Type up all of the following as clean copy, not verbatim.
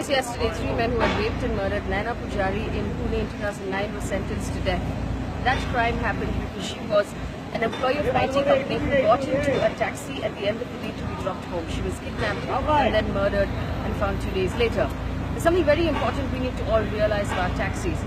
news yesterday, 3 men who had raped and murdered Naina Pujari in Pune in 2009 were sentenced to death. That crime happened because she was an employee of an IT company who got into a taxi at the end of the day to be dropped home. She was kidnapped and then murdered and found 2 days later. There's something very important we need to all realize about taxis.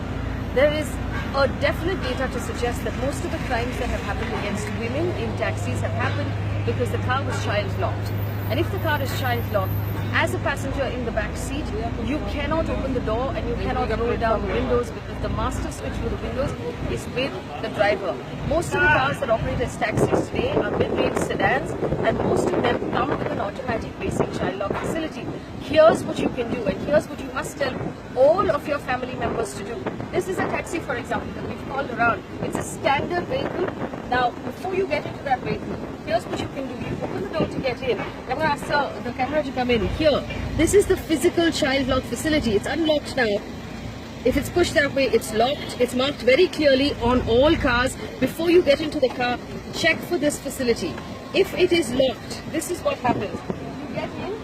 There is a definite data to suggest that most of the crimes that have happened against women in taxis have happened because the car was child locked. And if the car is child locked, as a passenger in the back seat, you cannot open the door and you cannot roll down the windows because the master switch for the windows is with the driver. Most of the cars that operate as taxis today are mid-range sedans, and most of them come with an automatic basic child lock facility. Here's what you can do, and here's what you must tell all of your family members to do. This is a taxi, for example, that we've called around. It's a standard vehicle. Now, before you get into that vehicle, here's what you can do. You open the door to get in. I'm going to ask the camera to come in. Here, this is the physical child lock facility. It's unlocked now. If it's pushed that way, it's locked. It's marked very clearly on all cars. Before you get into the car, check for this facility. If it is locked, this is what happens. You get in.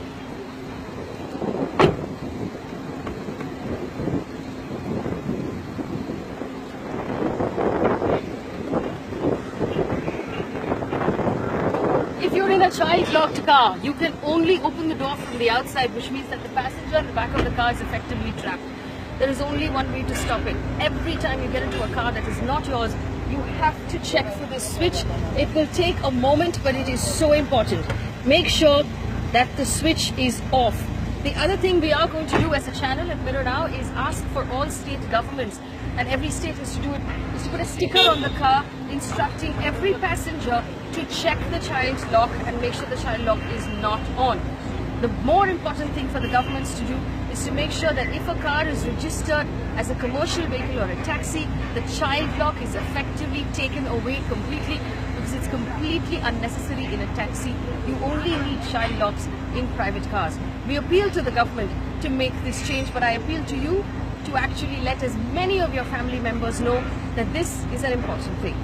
If you're in a child-locked car, you can only open the door from the outside, which means that the passenger in the back of the car is effectively trapped. There is only one way to stop it. Every time you get into a car that is not yours, you have to check for the switch. It will take a moment, but it is so important. Make sure that the switch is off. The other thing we are going to do as a channel at Mirror Now is ask for all state governments, and every state has to do it, is to put a sticker on the car instructing every passenger to check the child lock and make sure the child lock is not on. The more important thing for the governments to do is to make sure that if a car is registered as a commercial vehicle or a taxi, the child lock is effectively taken away completely, because it's completely unnecessary in a taxi. You only need child locks in private cars. We appeal to the government to make this change, but I appeal to you to actually let as many of your family members know that this is an important thing.